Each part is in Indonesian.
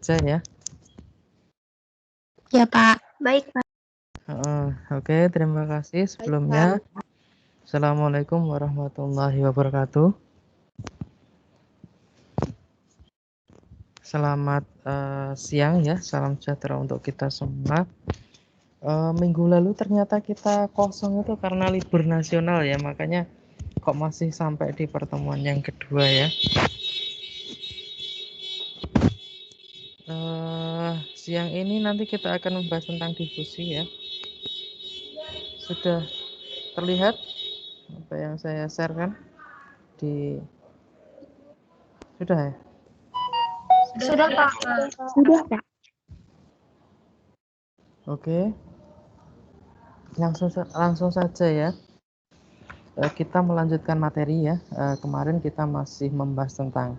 Saya ya. Ya Pak. Baik Pak. Oke, terima kasih sebelumnya. Assalamualaikum warahmatullahi wabarakatuh. Selamat siang ya, salam sejahtera untuk kita semua. Minggu lalu ternyata kita kosong itu karena libur nasional ya, makanya kok masih sampai di pertemuan yang kedua ya. Siang ini nanti kita akan membahas tentang difusi ya. Sudah terlihat apa yang saya share kan sudah ya? Sudah Pak. Sudah Pak. Oke. Langsung saja ya. Kita melanjutkan materi ya. Kemarin kita masih membahas tentang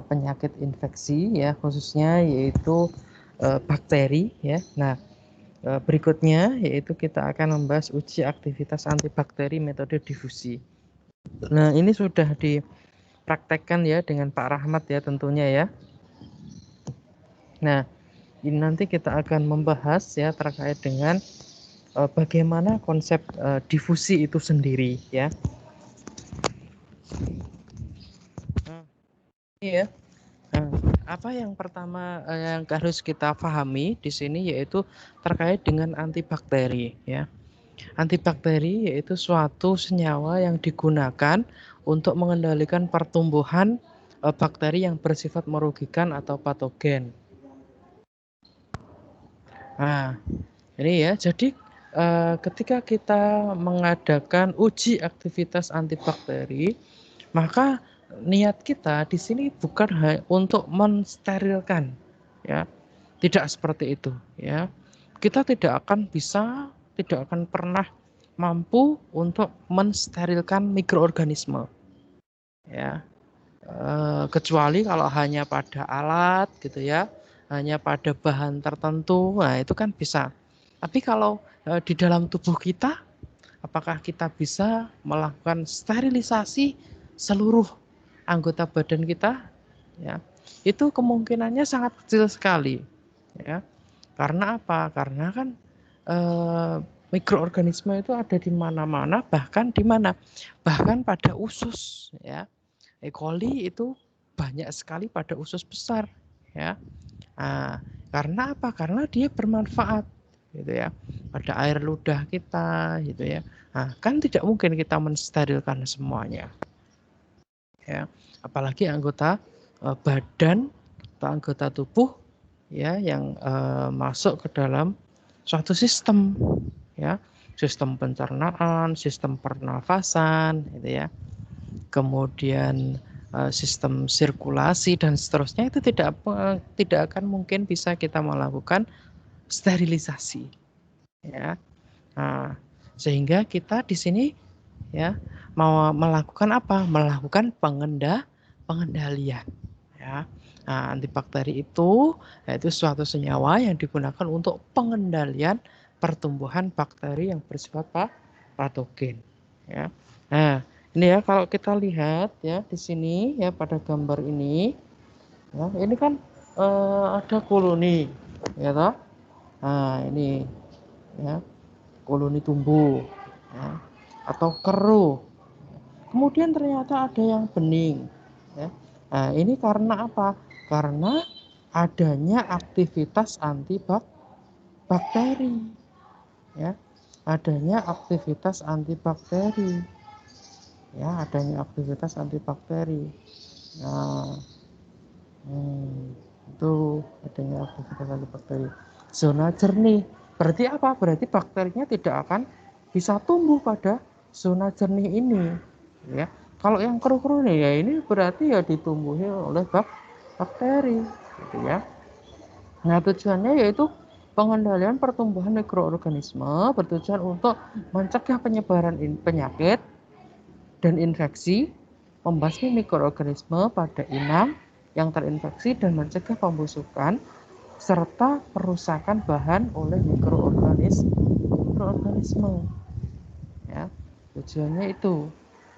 penyakit infeksi ya, khususnya yaitu bakteri ya. Nah, berikutnya yaitu kita akan membahas uji aktivitas antibakteri metode difusi. Nah, ini sudah dipraktekkan ya dengan Pak Rahmat ya tentunya ya. Nah, ini nanti kita akan membahas ya terkait dengan bagaimana konsep difusi itu sendiri ya. Iya. Nah, apa yang pertama yang harus kita pahami di sini yaitu terkait dengan antibakteri ya. Antibakteri yaitu suatu senyawa yang digunakan untuk mengendalikan pertumbuhan bakteri yang bersifat merugikan atau patogen. Nah, ini ya. Jadi ketika kita mengadakan uji aktivitas antibakteri, maka niat kita di sini bukan untuk mensterilkan, ya, tidak seperti itu, ya. Kita tidak akan pernah mampu untuk mensterilkan mikroorganisme, ya. Kecuali kalau hanya pada alat, gitu ya, hanya pada bahan tertentu, nah itu kan bisa. Tapi kalau di dalam tubuh kita, apakah kita bisa melakukan sterilisasi seluruh anggota badan kita? Ya, itu kemungkinannya sangat kecil sekali. Ya, karena apa? Karena kan mikroorganisme itu ada di mana-mana, bahkan di mana? Bahkan pada usus. Ya, E. coli itu banyak sekali pada usus besar. Ya, nah, karena apa? Karena dia bermanfaat, gitu ya, pada air ludah kita, gitu ya. Nah, kan tidak mungkin kita mensterilkan semuanya, ya. Apalagi anggota badan atau anggota tubuh, ya, yang masuk ke dalam suatu sistem, ya, sistem pencernaan, sistem pernafasan, gitu ya. Kemudian sistem sirkulasi dan seterusnya itu tidak akan mungkin bisa kita melakukan sterilisasi, ya. Nah, sehingga kita di sini ya mau melakukan apa? Melakukan pengendalian, ya. Nah, antibakteri itu yaitu suatu senyawa yang digunakan untuk pengendalian pertumbuhan bakteri yang bersifat patogen, ya. Nah, ini ya kalau kita lihat ya di sini ya pada gambar ini, ya, ini kan ada koloni, ya toh. Nah, ini ya koloni tumbuh, ya, atau keruh. Kemudian ternyata ada yang bening, ya. Nah, ini karena apa? Karena adanya aktivitas antibakteri, ya. Adanya aktivitas antibakteri, ya, adanya aktivitas antibakteri. Nah, itu adanya aktivitas antibakteri. Zona jernih. Berarti apa? Berarti bakterinya tidak akan bisa tumbuh pada zona jernih ini, ya. Kalau yang keruh-keruh nih ya ini berarti ya ditumbuhi oleh bakteri, gitu ya. Nah, tujuannya yaitu pengendalian pertumbuhan mikroorganisme bertujuan untuk mencegah penyebaran penyakit dan infeksi, membasmi mikroorganisme pada inang yang terinfeksi dan mencegah pembusukan serta perusakan bahan oleh mikroorganisme. Ya, tujuannya itu.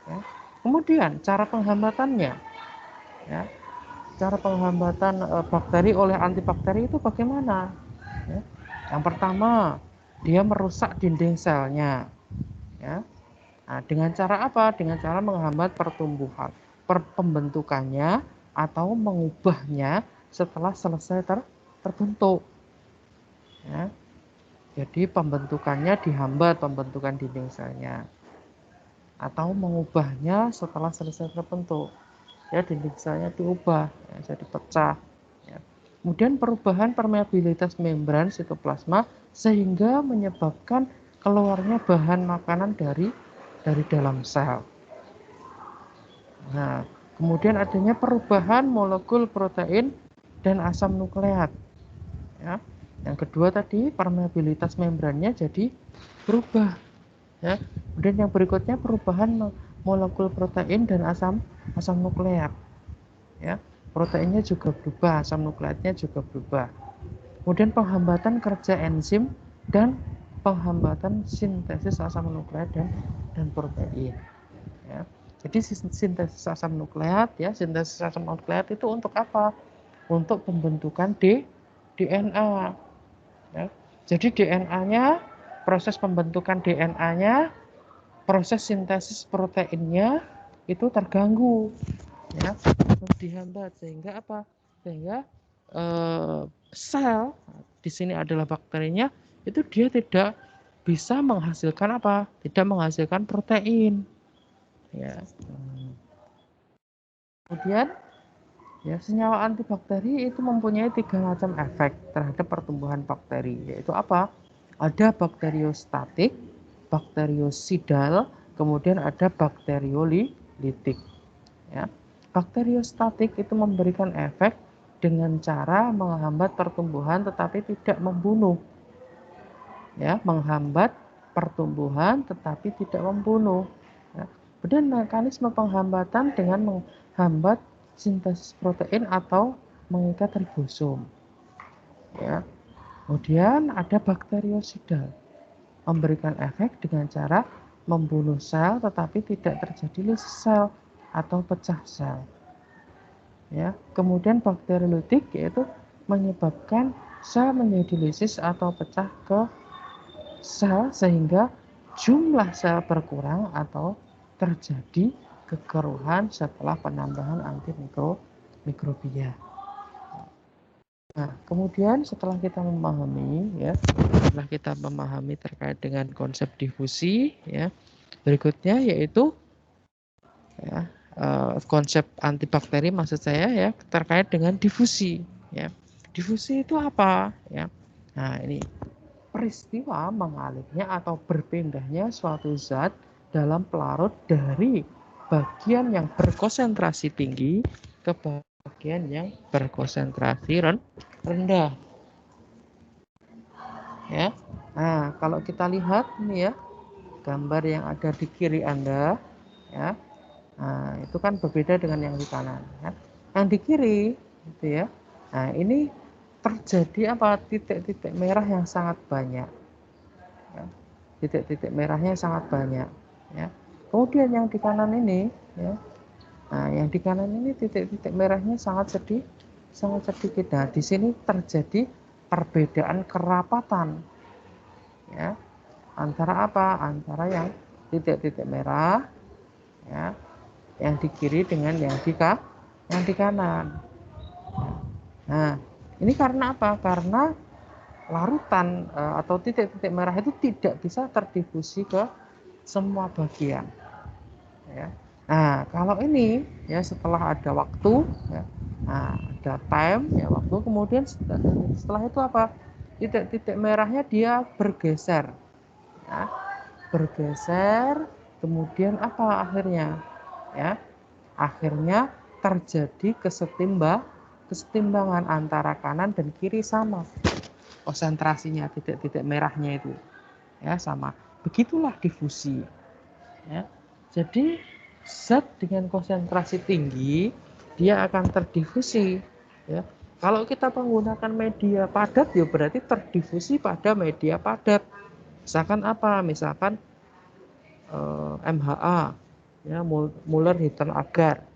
Ya. Kemudian cara penghambatannya, ya. cara penghambatan bakteri oleh antibakteri itu bagaimana? Ya. Yang pertama, dia merusak dinding selnya. Ya. Nah, dengan cara apa? Dengan cara menghambat pertumbuhan, pembentukannya atau mengubahnya setelah selesai terbentuk. Ya. Jadi pembentukannya dihambat, pembentukan dinding selnya, atau mengubahnya setelah selesai terbentuk. Ya, dinding selnya diubah, ya, jadi pecah. Ya. Kemudian perubahan permeabilitas membran sitoplasma sehingga menyebabkan keluarnya bahan makanan dari dalam sel. Nah, kemudian adanya perubahan molekul protein dan asam nukleat. Ya. Yang kedua tadi permeabilitas membrannya jadi berubah. Ya. Kemudian yang berikutnya perubahan molekul protein dan asam nukleat. Ya. Proteinnya juga berubah, asam nukleatnya juga berubah. Kemudian penghambatan kerja enzim dan penghambatan sintesis asam nukleat dan protein. Ya. Jadi sintesis asam nukleat, ya, sintesis asam nukleat itu untuk apa? Untuk pembentukan DNA. Ya. Jadi DNA-nya, proses pembentukan DNA-nya, proses sintesis proteinnya itu terganggu, ya, dihambat sehingga apa? Sehingga sel di sini adalah bakterinya itu dia tidak bisa menghasilkan apa? Tidak menghasilkan protein, ya. Kemudian ya, senyawa antibakteri itu mempunyai 3 macam efek terhadap pertumbuhan bakteri, yaitu apa? Ada bakteriostatik, bakteriosidal, kemudian ada bakteriolitik. Ya. Bakteriostatik itu memberikan efek dengan cara menghambat pertumbuhan tetapi tidak membunuh. Ya, menghambat pertumbuhan tetapi tidak membunuh. Ya. Kemudian mekanisme penghambatan dengan menghambat sintesis protein atau mengikat ribosom. Ya. Kemudian ada bakteriosidal, memberikan efek dengan cara membunuh sel tetapi tidak terjadi lysis sel atau pecah sel. Ya. Kemudian bakteriolitik yaitu menyebabkan sel menjadi lysis atau pecah ke sel sehingga jumlah sel berkurang atau terjadi kekeruhan setelah penambahan antimikrobia. Nah, kemudian setelah kita memahami, ya, setelah kita memahami terkait dengan konsep difusi, ya, berikutnya yaitu, ya, konsep antibakteri maksud saya, ya, terkait dengan difusi, ya. Difusi itu apa, ya? Nah, ini peristiwa mengalirnya atau berpindahnya suatu zat dalam pelarut dari bagian yang berkonsentrasi tinggi ke bagian yang berkonsentrasi rendah. Ya. Nah, kalau kita lihat ini, ya, gambar yang ada di kiri Anda, ya. Nah, itu kan berbeda dengan yang di kanan, ya. Yang di kiri itu, ya. Nah, ini terjadi apa? Titik-titik merah yang sangat banyak. Ya. Titik-titik merahnya sangat banyak, ya. Kemudian yang di kanan ini, ya. Nah, yang di kanan ini titik-titik merahnya sangat sedikit. Nah, di sini terjadi perbedaan kerapatan, ya, antara apa? Antara yang titik-titik merah, ya, yang di kiri dengan yang di kanan. Nah, ini karena apa? Karena larutan atau titik-titik merah itu tidak bisa terdifusi ke semua bagian. Ya. Nah, kalau ini, ya, setelah ada waktu, ya, nah, ada time, ya, waktu, kemudian setelah itu apa? Titik-titik merahnya dia bergeser, ya, bergeser, kemudian apa akhirnya? Ya, akhirnya terjadi kesetimbangan antara kanan dan kiri sama konsentrasinya titik-titik merahnya itu, ya, sama. Begitulah difusi, ya. Jadi zat dengan konsentrasi tinggi dia akan terdifusi, ya. Kalau kita menggunakan media padat, ya berarti terdifusi pada media padat. Misalkan apa? Misalkan MHA, ya, Muller Hinton agar,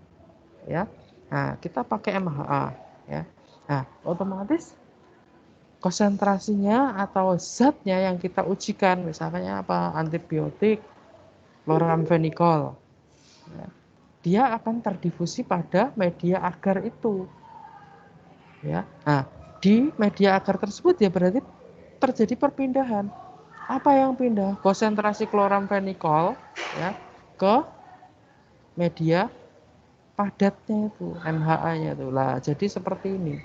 ya. Nah, kita pakai MHA ya. Nah, otomatis konsentrasinya atau zatnya yang kita ujikan, misalnya apa, antibiotik, chloramphenicol, ya, dia akan terdifusi pada media agar itu, ya. Nah, di media agar tersebut ya berarti terjadi perpindahan. Apa yang pindah? Konsentrasi chloramphenicol ya ke media padatnya itu, MHA-nya itu lah. Jadi seperti ini.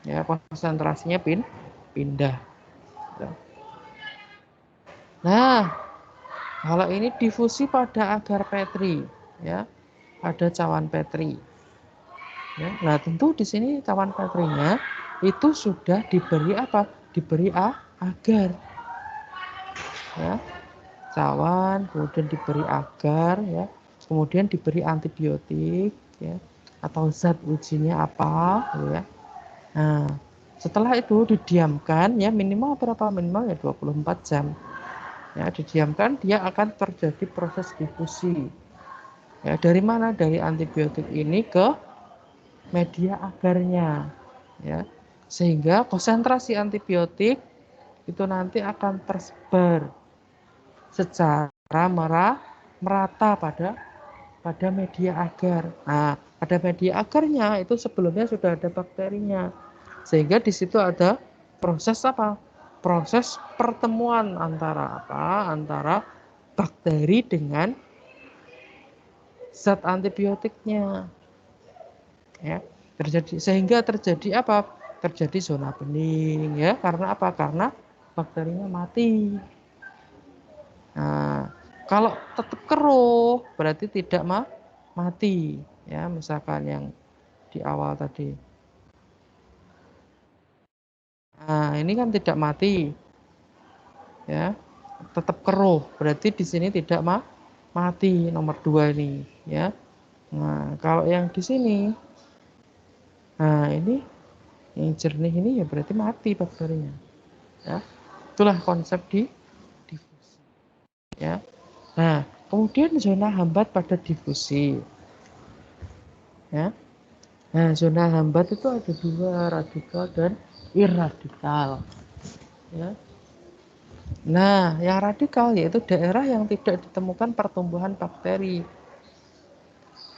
Ya, konsentrasinya pindah. Nah, kalau ini difusi pada agar Petri, ya, pada cawan Petri. Ya, nah tentu di sini cawan Petrinya itu sudah diberi apa? Diberi agar, ya, cawan, kemudian diberi agar, ya, kemudian diberi antibiotik, ya, atau zat ujinya apa, ya. Nah, setelah itu didiamkan, ya, minimal berapa? Minimal ya 24 jam. Ya, didiamkan, dia akan terjadi proses difusi. Ya, dari mana? Dari antibiotik ini ke media agarnya, ya. Sehingga konsentrasi antibiotik itu nanti akan tersebar secara merata pada media agar. Nah, pada media agarnya itu sebelumnya sudah ada bakterinya. Sehingga di situ ada proses apa? Proses pertemuan antara apa? Antara bakteri dengan zat antibiotiknya. Ya, sehingga terjadi apa? Terjadi zona bening, ya. Karena apa? Karena bakterinya mati. Nah, kalau tetap keruh berarti tidak mati, ya. Misalkan yang di awal tadi. Nah, ini kan tidak mati, ya. Tetap keruh berarti di sini tidak mati, nomor 2 ini, ya. Nah, kalau yang di sini, nah ini yang jernih ini ya berarti mati bakterinya, ya. Itulah konsep difusi, ya. Nah, kemudian zona hambat pada difusi, ya. Nah, zona hambat itu ada 2, radikal dan irradikal, ya. Nah, yang radikal yaitu daerah yang tidak ditemukan pertumbuhan bakteri.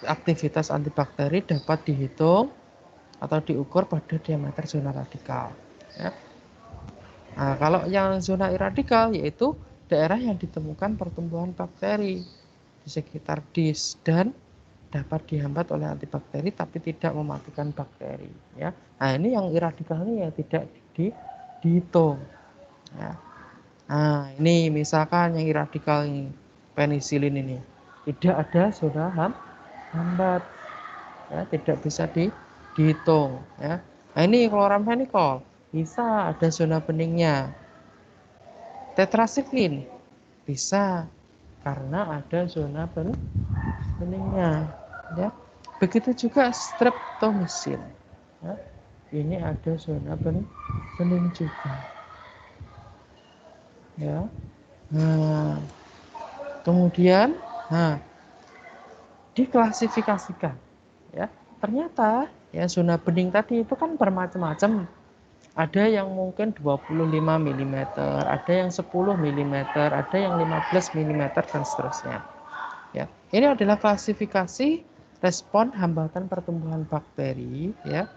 Aktivitas antibakteri dapat dihitung atau diukur pada diameter zona radikal, ya. Nah, kalau yang zona irradikal yaitu daerah yang ditemukan pertumbuhan bakteri di sekitar dis dan dapat dihambat oleh antibakteri tapi tidak mematikan bakteri, ya. Nah, ini yang irradikal ini yang tidak dihitung, ya. Nah, ini misalkan yang irradikal ini penisilin ini tidak ada zona hambat, ya, tidak bisa dihitung, ya. Nah, ini chloramphenicol bisa ada zona beningnya. Tetrasiklin bisa karena ada zona beningnya, ya. Begitu juga streptomycin, ya. Ini ada zona bening juga, ya. Nah, kemudian diklasifikasikan, ya. Ternyata ya zona bening tadi itu kan bermacam-macam. Ada yang mungkin 25 mm, ada yang 10 mm, ada yang 15 mm dan seterusnya. Ya, ini adalah klasifikasi respon hambatan pertumbuhan bakteri, ya.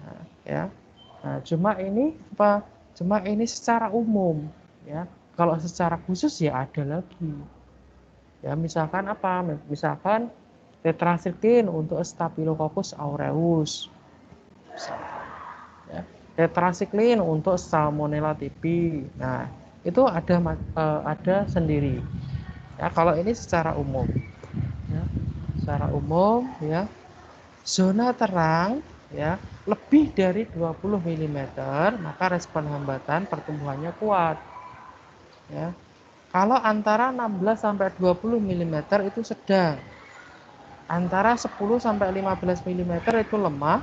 Nah, ya. Nah, cuma ini apa? Cuma ini secara umum, ya. Kalau secara khusus ya ada lagi. Ya, misalkan apa? Misalkan tetrasiklin untuk Staphylococcus aureus. Ya. Tetrasiklin untuk Salmonella typhi. Nah, itu ada sendiri. Ya, kalau ini secara umum. Ya, secara umum, ya. Zona terang, ya, lebih dari 20 mm, maka respon hambatan pertumbuhannya kuat. Ya. Kalau antara 16 sampai 20 mm itu sedang. Antara 10 sampai 15 mm itu lemah,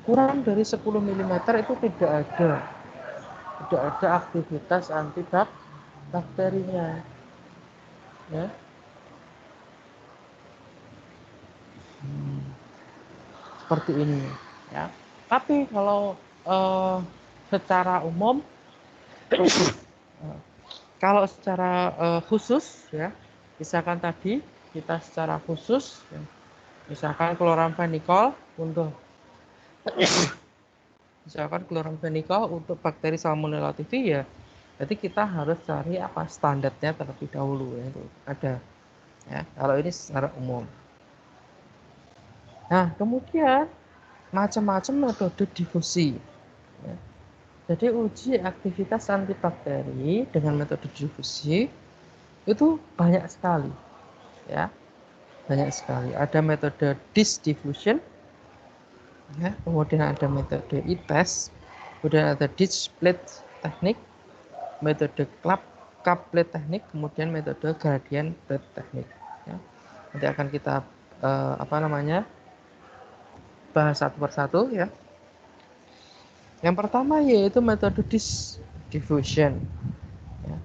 kurang dari 10 mm itu tidak ada aktivitas antibakterinya, ya. seperti ini ya. Tapi kalau secara umum kalau secara khusus ya, misalkan tadi kita secara khusus ya, misalkan chloramphenicol untuk bakteri Salmonella typhi ya, jadi kita harus cari apa standarnya terlebih dahulu ya, itu ada ya. Kalau ini secara umum. Nah, kemudian macam-macam metode difusi. Ya. Jadi uji aktivitas antibakteri dengan metode difusi itu banyak sekali, ya, banyak sekali. Ada metode disk diffusion, ya, kemudian ada metode e-test, kemudian ada disk plate teknik, metode cup plate teknik, kemudian metode gradient plate teknik. Ya. Nanti akan kita bahas satu persatu ya. Yang pertama yaitu metode disk diffusion. Ya.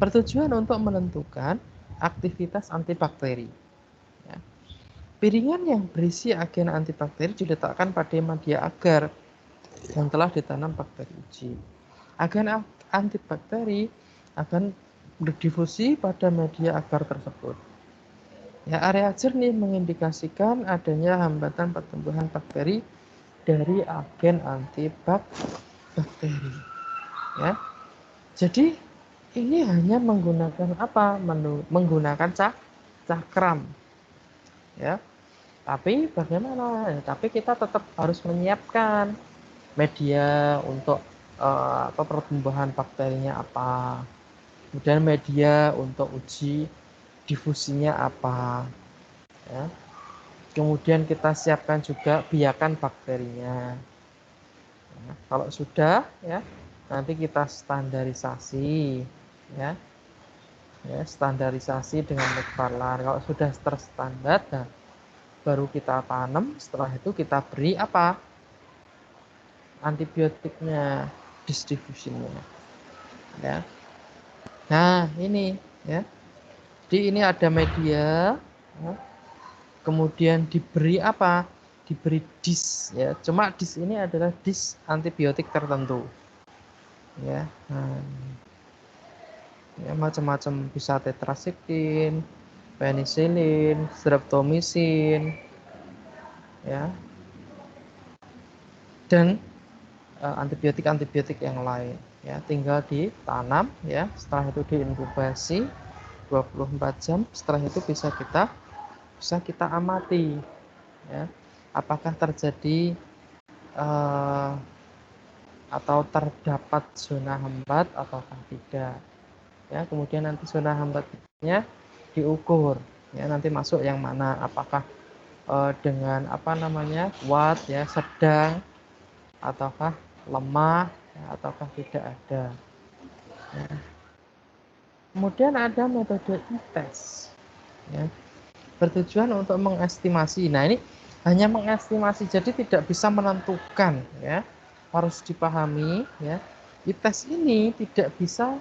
Bertujuan untuk menentukan aktivitas antibakteri. Ya. Piringan yang berisi agen antibakteri diletakkan pada media agar yang telah ditanam bakteri uji. Agen antibakteri akan berdifusi pada media agar tersebut. Ya, area jernih mengindikasikan adanya hambatan pertumbuhan bakteri dari agen antibakteri. Ya. Jadi ini hanya menggunakan apa? Menggunakan cakram. Ya. Tapi bagaimana? Ya, tapi kita tetap harus menyiapkan media untuk pertumbuhan bakterinya apa. Kemudian media untuk uji difusinya apa. Ya. Kemudian kita siapkan juga biakan bakterinya. Nah, kalau sudah ya, nanti kita standarisasi ya. Ya, standarisasi dengan McFarland. Kalau sudah terstandar, nah, baru kita tanam. Setelah itu kita beri apa? Antibiotiknya, distribusinya. Ya. Nah, ini ya. Jadi ini ada media. Ya. Kemudian diberi apa? Diberi dis ya. Cuma dis ini adalah dis antibiotik tertentu. Ya. Nah, ya macam-macam, bisa tetrasikline, penicillin, streptomycin, ya. Dan antibiotik-antibiotik yang lain ya, tinggal ditanam ya. Setelah itu diinkubasi 24 jam. Setelah itu bisa kita amati ya, apakah terjadi atau terdapat zona hambat ataukah tidak ya. Kemudian nanti zona hambatnya diukur ya, nanti masuk yang mana, apakah dengan kuat ya, sedang, ataukah lemah ya, ataukah tidak ada ya. Kemudian ada metode e-test ya, bertujuan untuk mengestimasi. Nah, ini hanya mengestimasi, jadi tidak bisa menentukan ya, harus dipahami ya. E-test ini tidak bisa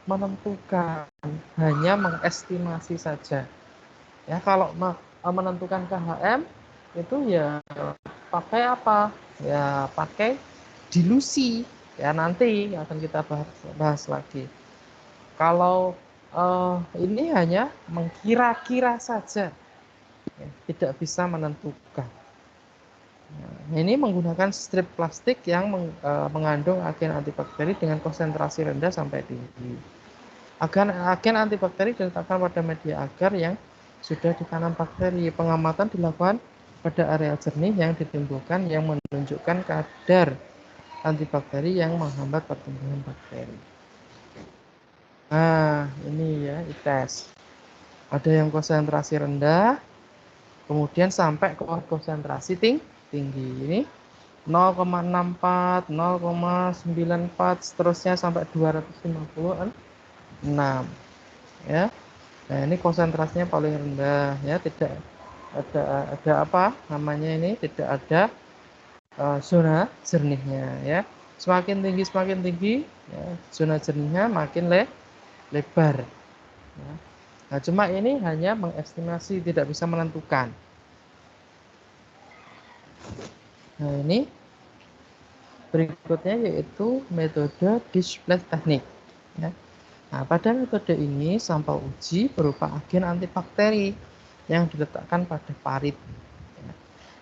menentukan, hanya mengestimasi saja ya. Kalau menentukan KHM itu ya pakai apa ya, pakai dilusi ya, nanti akan kita bahas lagi. Kalau ini hanya mengkira-kira saja ya, tidak bisa menentukan. Nah, ini menggunakan strip plastik yang mengandung agen antibakteri dengan konsentrasi rendah sampai tinggi. Agen antibakteri diletakkan pada media agar yang sudah ditanam bakteri. Pengamatan dilakukan pada area jernih yang ditimbulkan yang menunjukkan kadar antibakteri yang menghambat pertumbuhan bakteri. Nah, ini ya e-test. Ada yang konsentrasi rendah, kemudian sampai ke konsentrasi tinggi. Ini 0,64, 0,94, seterusnya sampai 256 ya. Nah, ini konsentrasinya paling rendah ya, tidak ada apa namanya ini, tidak ada zona jernihnya ya. Semakin tinggi ya, zona jernihnya makin lebar ya. Nah, cuma ini hanya mengestimasi, tidak bisa menentukan. Nah, ini berikutnya yaitu metode display teknik. Ya. Nah, pada metode ini sampel uji berupa agen antibakteri yang diletakkan pada parit. Ya.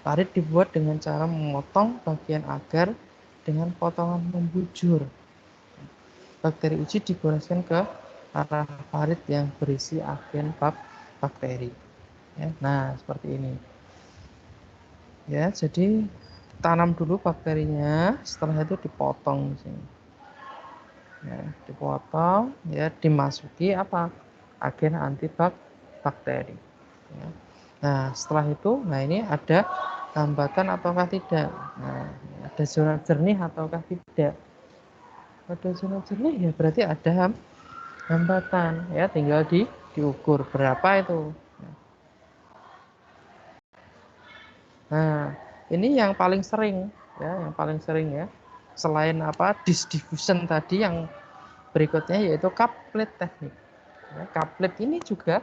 Parit dibuat dengan cara memotong bagian agar dengan potongan membujur. Bakteri uji digoreskan ke arah parit yang berisi agen bakteri. Ya. Nah, seperti ini. Ya, jadi tanam dulu bakterinya, setelah itu dipotong di sini. Ya, dipotong, ya dimasuki apa? Agen antibakteri. Ya. Nah, setelah itu, nah ini ada hambatan ataukah tidak? Nah, ada zona jernih ataukah tidak? Ada zona jernih ya berarti ada hambatan, ya tinggal diukur berapa itu. Nah, ini yang paling sering, ya, yang paling sering ya. Selain apa diffusion tadi, yang berikutnya yaitu couplet teknik. Ya, couplet ini juga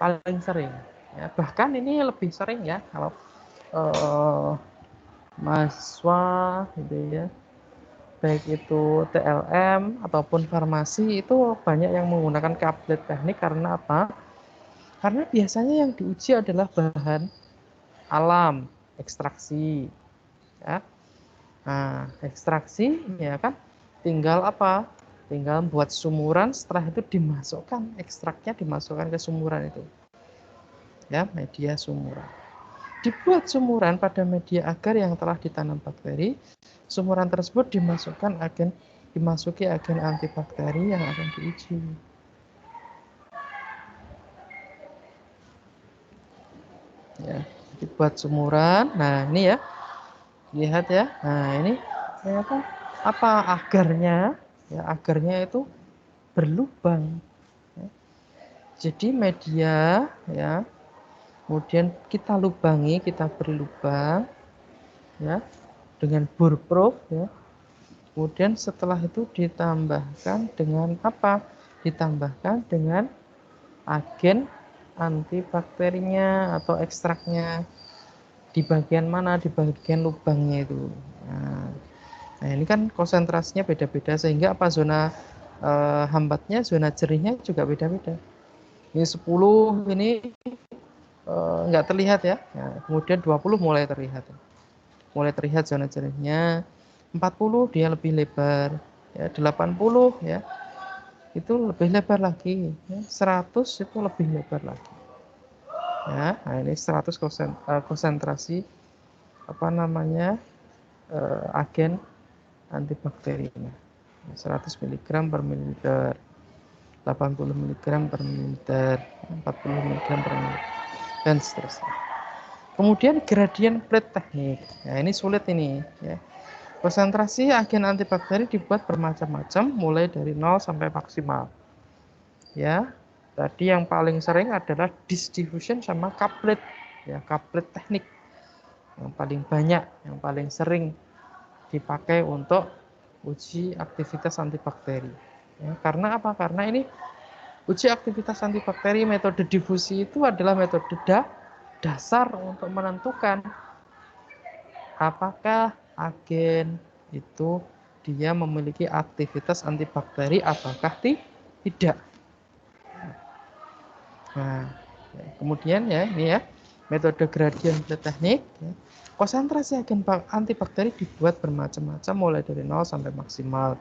paling sering. Ya, bahkan ini lebih sering ya kalau mahasiswa gitu ya, baik itu TLM ataupun farmasi itu banyak yang menggunakan couplet teknik. Karena apa? Karena biasanya yang diuji adalah bahan alam, ekstraksi. Ya. Nah, ekstraksi ya kan tinggal apa? Tinggal buat sumuran, setelah itu dimasukkan ekstraknya, dimasukkan ke sumuran itu. Ya, media sumuran. Dibuat sumuran pada media agar yang telah ditanam bakteri. Sumuran tersebut dimasuki agen antibakteri yang akan diuji. Ya, dibuat sumuran. Nah, ini ya. Lihat ya. Nah, ini apa agarnya? Ya, agarnya itu berlubang. Ya. Jadi media ya, kemudian kita lubangi, kita beri lubang ya dengan burproof ya. Kemudian setelah itu ditambahkan dengan apa? Ditambahkan dengan agen antibakterinya atau ekstraknya. Di bagian mana? Di bagian lubangnya itu. Nah, ini kan konsentrasinya beda-beda sehingga apa zona hambatnya, zona jerihnya juga beda-beda. Ini 10 ini nggak terlihat ya. Nah, kemudian 20 mulai terlihat. Mulai terlihat zona jerihnya. 40 dia lebih lebar. Ya, 80 ya. Itu lebih lebar lagi. Ya, 100 itu lebih lebar lagi. Ya, nah ini 100 konsentrasi apa namanya? Agen antibakterinya. 100 mg per mililiter. 80 mg per mililiter, 40 mg per mililiter, dan seterusnya. Kemudian gradien plate teknik. Nah, ini sulit ini ya. Konsentrasi agen antibakteri dibuat bermacam-macam mulai dari 0 sampai maksimal. Ya. Tadi yang paling sering adalah diffusion sama couplet. Ya, couplet teknik. Yang paling banyak, yang paling sering dipakai untuk uji aktivitas antibakteri. Ya, karena apa? Karena ini uji aktivitas antibakteri metode difusi itu adalah metode dasar untuk menentukan apakah agen itu dia memiliki aktivitas antibakteri ataukah tidak. Nah, kemudian ya ini ya metode gradien plate teknik. Ya. Konsentrasi agen antibakteri dibuat bermacam-macam mulai dari 0 sampai maksimal.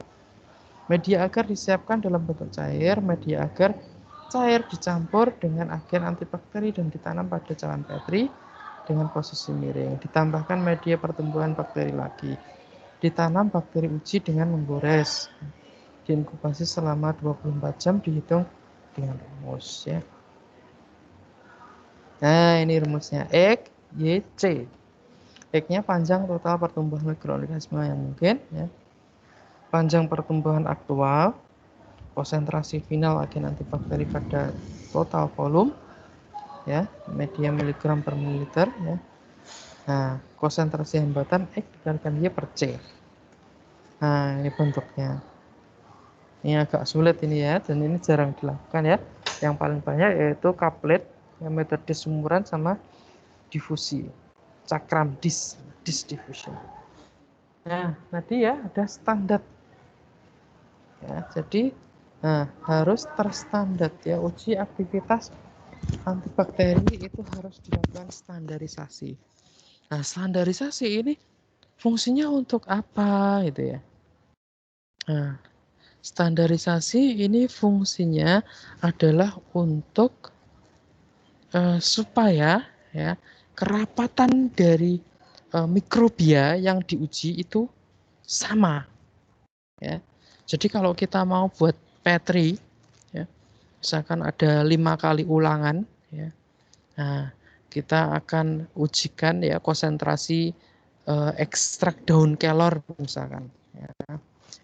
Media agar disiapkan dalam bentuk cair. Media agar cair dicampur dengan agen antibakteri dan ditanam pada cawan Petri dengan posisi miring. Ditambahkan media pertumbuhan bakteri lagi. Ditanam bakteri uji dengan menggores. Diinkubasi selama 24 jam dihitung dengan rumus ya. Nah, ini rumusnya X, Y, C. X-nya panjang total pertumbuhan mikroorganisme yang mungkin ya. Panjang pertumbuhan aktual, konsentrasi final agen antibakteri pada total volume ya, media miligram per mililiter ya. Nah, konsentrasi hambatan X dikalikan Y per C. Nah, ini bentuknya. Ini agak sulit ini ya, dan ini jarang dilakukan ya. Yang paling banyak yaitu couplet, yang metode sumuran sama difusi, cakram dis. distribution. Nah, tadi ya ada standar. Ya, jadi harus terstandar ya, uji aktivitas antibakteri itu harus dilakukan standarisasi. Nah, standarisasi ini fungsinya untuk apa gitu ya? Nah, standarisasi ini fungsinya adalah untuk supaya ya kerapatan dari mikrobia yang diuji itu sama ya. Jadi kalau kita mau buat Petri ya, misalkan ada 5 kali ulangan ya. Nah, kita akan ujikan ya konsentrasi ekstrak daun kelor misalkan ya.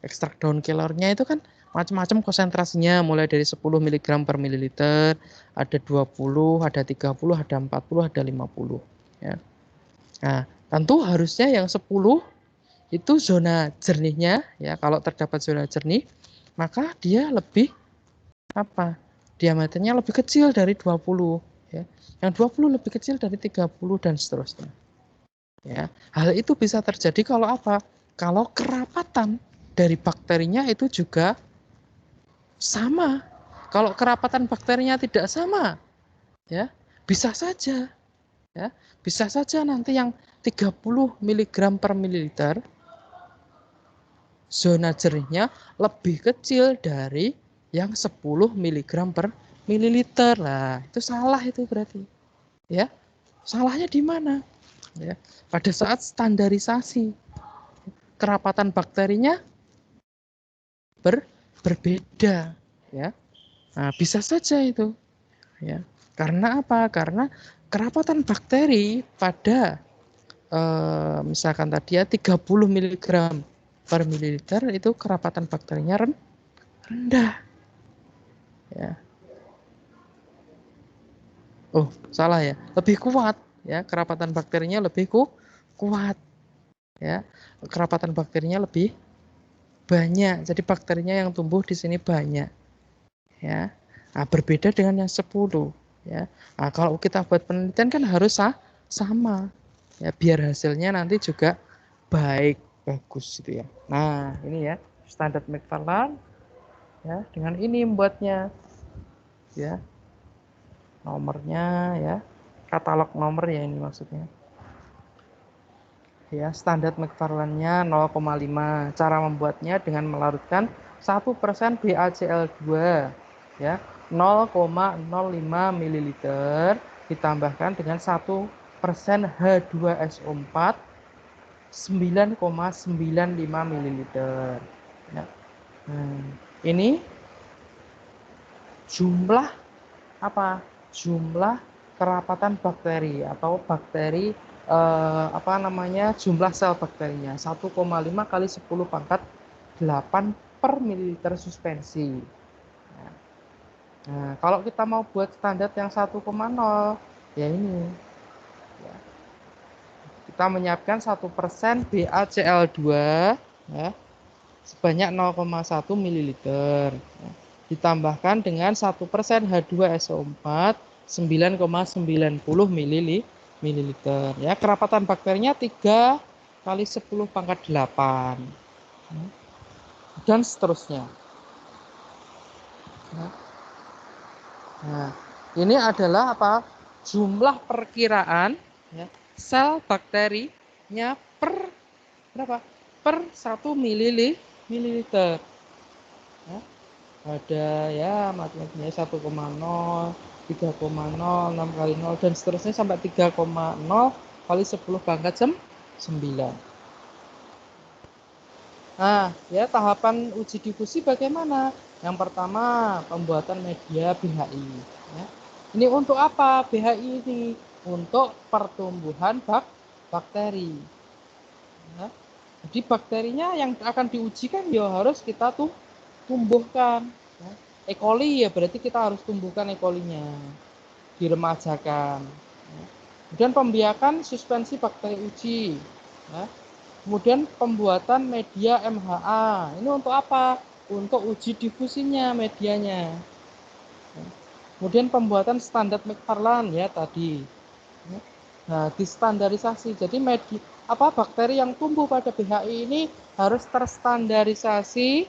Ekstrak daun kelornya itu kan macam-macam konsentrasinya, mulai dari 10 mg per mililiter, ada 20, ada 30, ada 40, ada 50 ya. Nah, tentu harusnya yang 10 itu zona jernihnya ya, kalau terdapat zona jernih maka dia lebih apa? Diameternya lebih kecil dari 20 ya. Yang 20 lebih kecil dari 30 dan seterusnya. Ya, hal itu bisa terjadi kalau apa? Kalau kerapatan dari bakterinya itu juga sama. Kalau kerapatan bakterinya tidak sama, ya, bisa saja ya, bisa saja nanti yang 30 mg per mililiter zona jernihnya lebih kecil dari yang 10 mg per mililiter. Lah, itu salah itu berarti. Ya. Salahnya di mana? Ya. Pada saat standarisasi kerapatan bakterinya berbeda, ya. Nah, bisa saja itu, ya. Karena apa? Karena kerapatan bakteri pada misalkan tadi ya 30 mg per mililiter itu kerapatan bakterinya rendah. Ya. Oh, salah ya. Lebih kuat ya, kerapatan bakterinya lebih kuat. Ya. Kerapatan bakterinya lebih banyak. Jadi bakterinya yang tumbuh di sini banyak. Ya. Nah, berbeda dengan yang 10 ya. Nah, kalau kita buat penelitian kan harus sama. Ya, biar hasilnya nanti juga baik, bagus gitu ya. Nah, ini ya standar McFarland ya, dengan ini membuatnya ya. Nomornya ya, katalog nomor ya ini maksudnya. Ya, standar McFarland-nya 0,5. Cara membuatnya dengan melarutkan 1% BaCl2 ya, 0,05 ml ditambahkan dengan 1% H2SO4 9,95 ml. Ya. Ini jumlah apa? Jumlah kerapatan bakteri atau bakteri jumlah sel bakterinya 1,5 kali 10 pangkat 8 per mililiter suspensi. Nah, kalau kita mau buat standar yang 1,0 ya ini ya. Kita menyiapkan 1% BaCl2 ya, sebanyak 0,1 ml ya, ditambahkan dengan 1% H2SO4 9,90 ml ya. Kerapatan bakterinya 3 kali 10 pangkat 8 dan seterusnya. Nah, ini adalah apa? Jumlah perkiraan ya, sel bakterinya per berapa? Per 1 mililiter. Ya. Ada ya matematikanya 1,0, 3,0, 6 kali 0 dan seterusnya sampai 3,0 kali 10 pangkat 9. Nah, ya tahapan uji difusi bagaimana? Yang pertama, pembuatan media BHI. Ya. Ini untuk apa BHI ini? Untuk pertumbuhan bakteri. Ya. Jadi bakterinya yang akan diuji kan ya harus kita tumbuhkan. Ya. E. coli ya berarti kita harus tumbuhkan E. coli-nya, diremajakan. Ya. Kemudian pembiakan suspensi bakteri uji. Ya. Kemudian pembuatan media MHA. Ini untuk apa? Untuk uji difusinya medianya. Kemudian pembuatan standar McFarland ya tadi. Nah, distandarisasi. Jadi bakteri yang tumbuh pada BHI ini harus terstandarisasi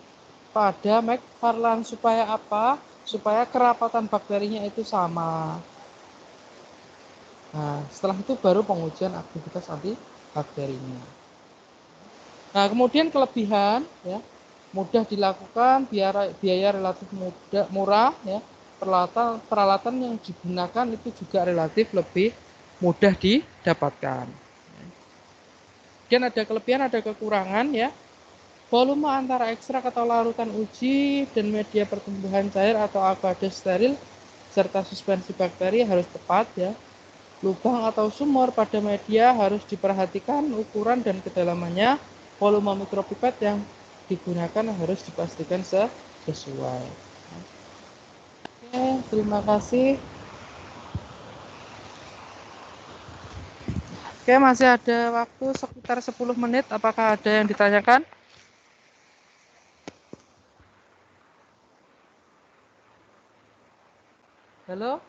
pada McFarland supaya apa? Supaya kerapatan bakterinya itu sama. Nah, setelah itu baru pengujian aktivitas antibakterinya. Nah, kemudian kelebihan ya, mudah dilakukan, biaya relatif murah ya. Peralatan yang digunakan itu juga relatif lebih mudah didapatkan. Kemudian ada kelebihan, ada kekurangan ya. Volume antara ekstrak atau larutan uji dan media pertumbuhan cair atau aqueous steril serta suspensi bakteri harus tepat ya. Lubang atau sumur pada media harus diperhatikan ukuran dan kedalamannya. Volume mikropipet yang digunakan harus dipastikan sesuai. Oke, terima kasih. Oke, masih ada waktu sekitar 10 menit. Apakah ada yang ditanyakan? Halo?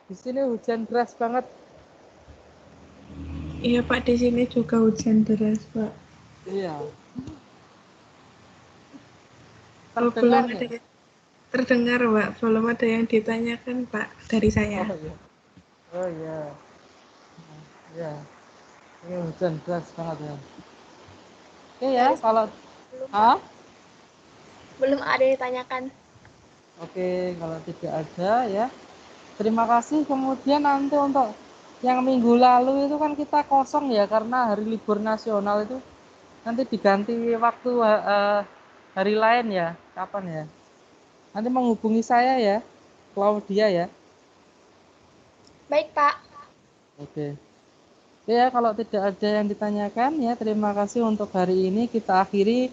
Di sini hujan deras banget. Iya Pak, di sini juga hujan deras Pak. Iya. Belum ada terdengar Pak, belum ada yang ditanyakan Pak dari saya. Oh iya. Oh iya. Ya. Ini hujan deras banget ya. Oke ya, kalau Belum ada yang ditanyakan. Oke, kalau tidak ada ya. Terima kasih. Kemudian nanti untuk yang minggu lalu itu kan kita kosong ya karena hari libur nasional itu nanti diganti waktu hari lain ya. Kapan ya? Nanti menghubungi saya ya, Claudia ya. Baik, Pak. Oke. Ya, kalau tidak ada yang ditanyakan ya, terima kasih untuk hari ini. Kita akhiri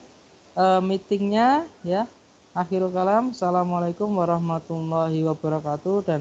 meetingnya ya. Akhirul kalam. Assalamualaikum warahmatullahi wabarakatuh dan